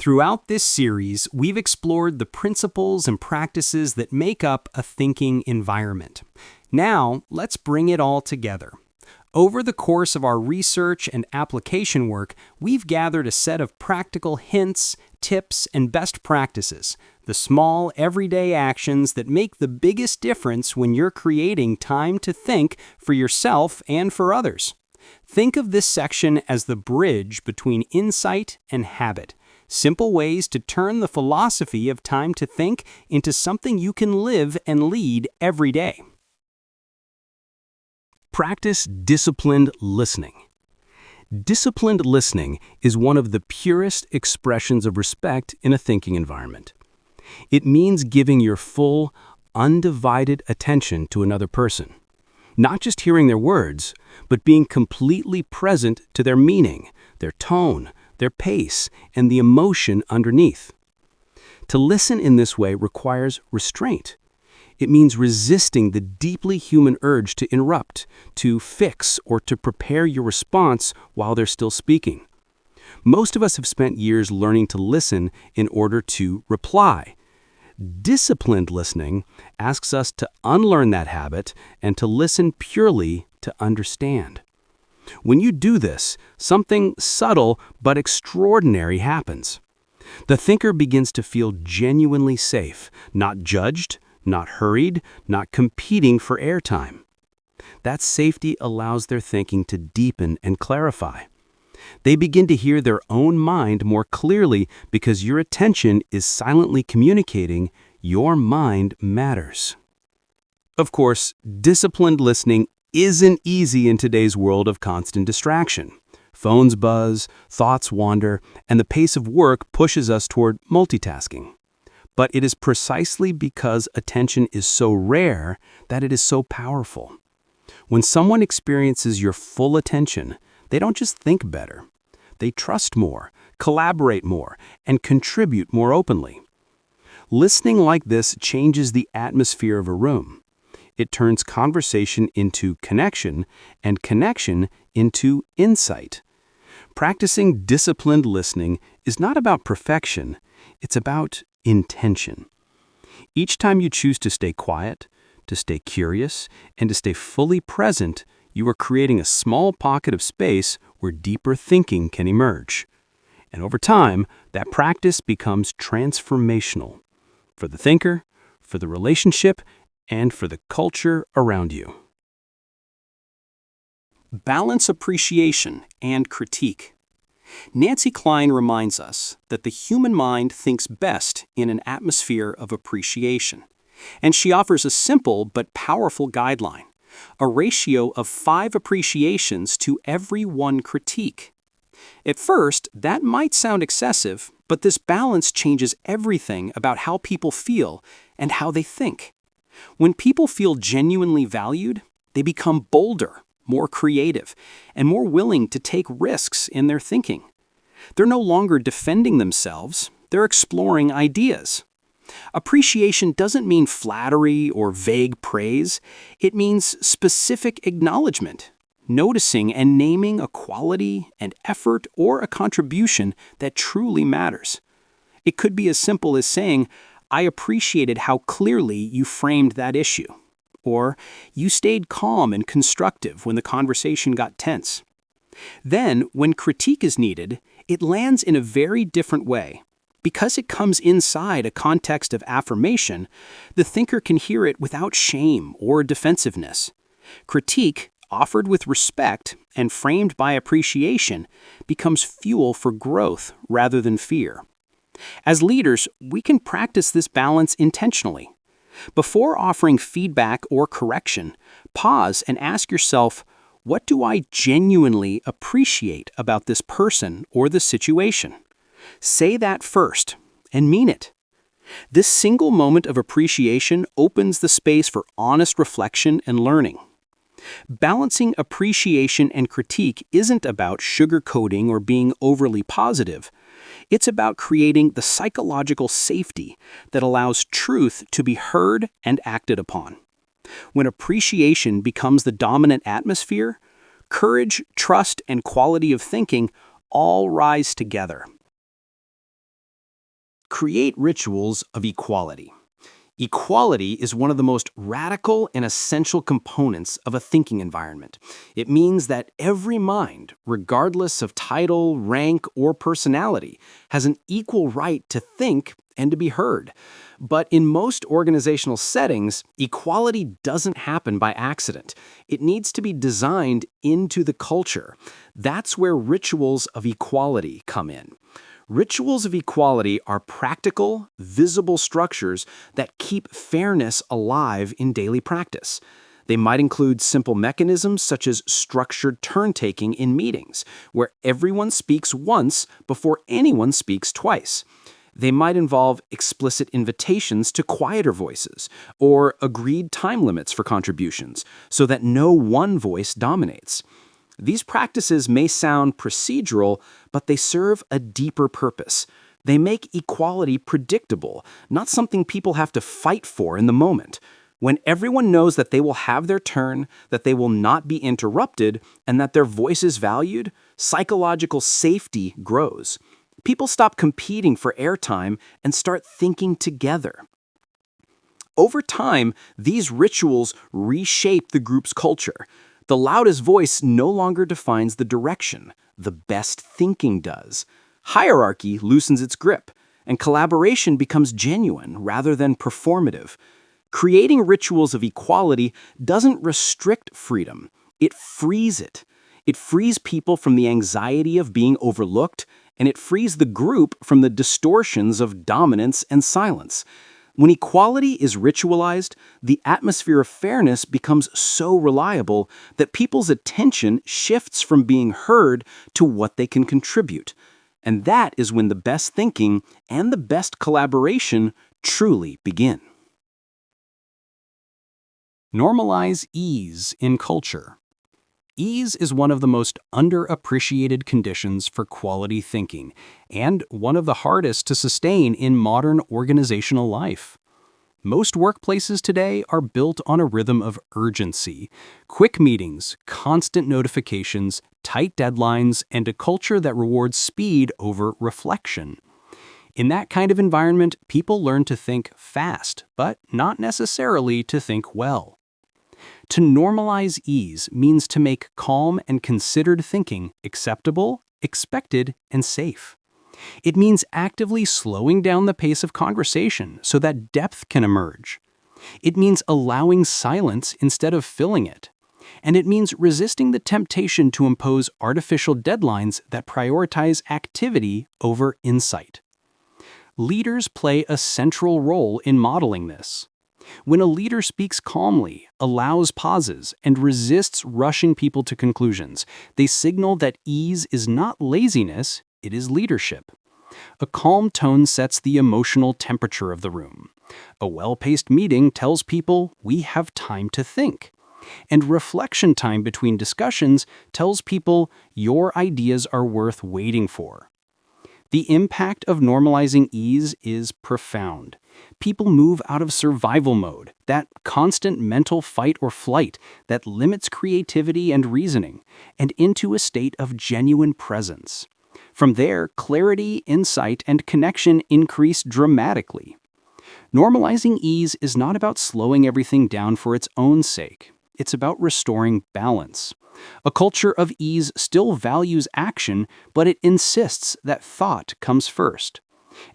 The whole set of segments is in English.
Throughout this series, we've explored the principles and practices that make up a thinking environment. Now, let's bring it all together. Over the course of our research and application work, we've gathered a set of practical hints, tips, and best practices, the small, everyday actions that make the biggest difference when you're creating time to think for yourself and for others. Think of this section as the bridge between insight and habit. Simple ways to turn the philosophy of time to think into something you can live and lead every day. Practice disciplined listening. Disciplined listening is one of the purest expressions of respect in a thinking environment. It means giving your full, undivided attention to another person. Not just hearing their words, but being completely present to their meaning, their tone, their pace, and the emotion underneath. To listen in this way requires restraint. It means resisting the deeply human urge to interrupt, to fix, or to prepare your response while they're still speaking. Most of us have spent years learning to listen in order to reply. Disciplined listening asks us to unlearn that habit and to listen purely to understand. When you do this, something subtle but extraordinary happens. The thinker begins to feel genuinely safe, not judged, not hurried, not competing for airtime. That safety allows their thinking to deepen and clarify. They begin to hear their own mind more clearly because your attention is silently communicating your mind matters. Of course, disciplined listening isn't easy in today's world of constant distraction. Phones buzz, thoughts wander, and the pace of work pushes us toward multitasking. But it is precisely because attention is so rare that it is so powerful. When someone experiences your full attention, they don't just think better. They trust more, collaborate more, and contribute more openly. Listening like this changes the atmosphere of a room. It turns conversation into connection and connection into insight. Practicing disciplined listening is not about perfection, it's about intention. Each time you choose to stay quiet, to stay curious, and to stay fully present, you are creating a small pocket of space where deeper thinking can emerge. And over time, that practice becomes transformational for the thinker, for the relationship, and for the culture around you. Balance appreciation and critique. Nancy Kline reminds us that the human mind thinks best in an atmosphere of appreciation. And she offers a simple but powerful guideline, a ratio of 5 appreciations to every 1 critique. At first, that might sound excessive, but this balance changes everything about how people feel and how they think. When people feel genuinely valued, they become bolder, more creative, and more willing to take risks in their thinking. They're no longer defending themselves, they're exploring ideas. Appreciation doesn't mean flattery or vague praise. It means specific acknowledgement, noticing and naming a quality, an effort, or a contribution that truly matters. It could be as simple as saying, "I appreciated how clearly you framed that issue," or "You stayed calm and constructive when the conversation got tense." Then, when critique is needed, it lands in a very different way. Because it comes inside a context of affirmation, the thinker can hear it without shame or defensiveness. Critique, offered with respect and framed by appreciation, becomes fuel for growth rather than fear. As leaders, we can practice this balance intentionally. Before offering feedback or correction, pause and ask yourself, what do I genuinely appreciate about this person or the situation? Say that first, and mean it. This single moment of appreciation opens the space for honest reflection and learning. Balancing appreciation and critique isn't about sugarcoating or being overly positive. It's about creating the psychological safety that allows truth to be heard and acted upon. When appreciation becomes the dominant atmosphere, courage, trust, and quality of thinking all rise together. Create rituals of equality. Equality is one of the most radical and essential components of a thinking environment. It means that every mind, regardless of title, rank, or personality, has an equal right to think and to be heard. But in most organizational settings, equality doesn't happen by accident. It needs to be designed into the culture. That's where rituals of equality come in. Rituals of equality are practical, visible structures that keep fairness alive in daily practice. They might include simple mechanisms such as structured turn-taking in meetings, where everyone speaks once before anyone speaks twice. They might involve explicit invitations to quieter voices, or agreed time limits for contributions, so that no one voice dominates. These practices may sound procedural, but they serve a deeper purpose. They make equality predictable, not something people have to fight for in the moment. When everyone knows that they will have their turn, that they will not be interrupted, and that their voice is valued, psychological safety grows. People stop competing for airtime and start thinking together. Over time, these rituals reshape the group's culture. The loudest voice no longer defines the direction. The best thinking does. Hierarchy loosens its grip, and collaboration becomes genuine rather than performative. Creating rituals of equality doesn't restrict freedom. It frees it. It frees people from the anxiety of being overlooked, and it frees the group from the distortions of dominance and silence. When equality is ritualized, the atmosphere of fairness becomes so reliable that people's attention shifts from being heard to what they can contribute. And that is when the best thinking and the best collaboration truly begin. Normalize ease in culture. Ease is one of the most underappreciated conditions for quality thinking, and one of the hardest to sustain in modern organizational life. Most workplaces today are built on a rhythm of urgency, quick meetings, constant notifications, tight deadlines, and a culture that rewards speed over reflection. In that kind of environment, people learn to think fast, but not necessarily to think well. To normalize ease means to make calm and considered thinking acceptable, expected, and safe. It means actively slowing down the pace of conversation so that depth can emerge. It means allowing silence instead of filling it. And it means resisting the temptation to impose artificial deadlines that prioritize activity over insight. Leaders play a central role in modeling this. When a leader speaks calmly, allows pauses, and resists rushing people to conclusions, they signal that ease is not laziness, it is leadership. A calm tone sets the emotional temperature of the room. A well-paced meeting tells people we have time to think. And reflection time between discussions tells people your ideas are worth waiting for. The impact of normalizing ease is profound. People move out of survival mode, that constant mental fight or flight that limits creativity and reasoning, and into a state of genuine presence. From there, clarity, insight, and connection increase dramatically. Normalizing ease is not about slowing everything down for its own sake. It's about restoring balance. A culture of ease still values action, but it insists that thought comes first.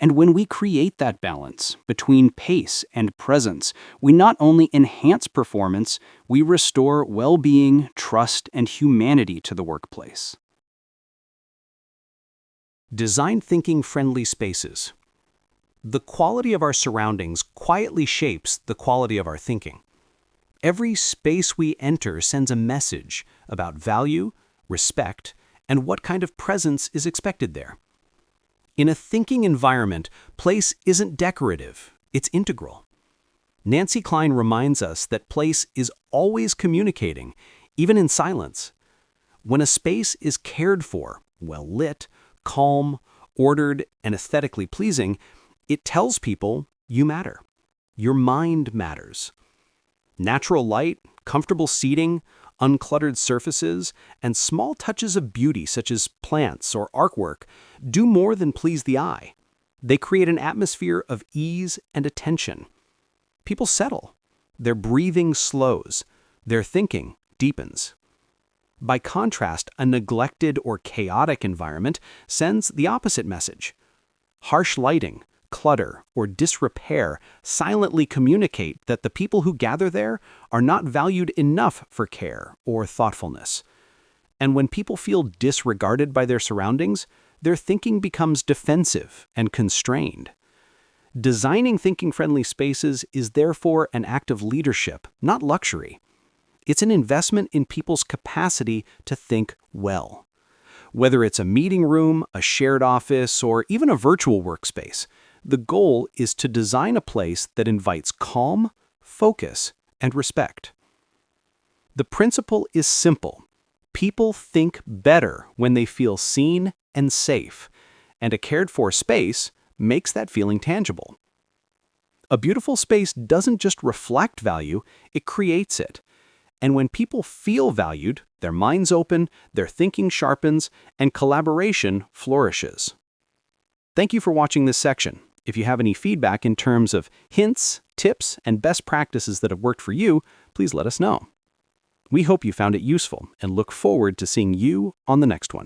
And when we create that balance between pace and presence, we not only enhance performance, we restore well-being, trust, and humanity to the workplace. Design thinking-friendly spaces. The quality of our surroundings quietly shapes the quality of our thinking. Every space we enter sends a message about value, respect, and what kind of presence is expected there. In a thinking environment, place isn't decorative, it's integral. Nancy Kline reminds us that place is always communicating, even in silence. When a space is cared for, well lit, calm, ordered, and aesthetically pleasing, it tells people you matter. Your mind matters. Natural light, comfortable seating, uncluttered surfaces, and small touches of beauty such as plants or artwork do more than please the eye. They create an atmosphere of ease and attention. People settle. Their breathing slows. Their thinking deepens. By contrast, a neglected or chaotic environment sends the opposite message. Harsh lighting, clutter, or disrepair silently communicate that the people who gather there are not valued enough for care or thoughtfulness. And when people feel disregarded by their surroundings, their thinking becomes defensive and constrained. Designing thinking-friendly spaces is therefore an act of leadership, not luxury. It's an investment in people's capacity to think well. Whether it's a meeting room, a shared office, or even a virtual workspace, the goal is to design a place that invites calm, focus, and respect. The principle is simple. People think better when they feel seen and safe, and a cared-for space makes that feeling tangible. A beautiful space doesn't just reflect value, it creates it. And when people feel valued, their minds open, their thinking sharpens, and collaboration flourishes. Thank you for watching this section. If you have any feedback in terms of hints, tips, and best practices that have worked for you, please let us know. We hope you found it useful and look forward to seeing you on the next one.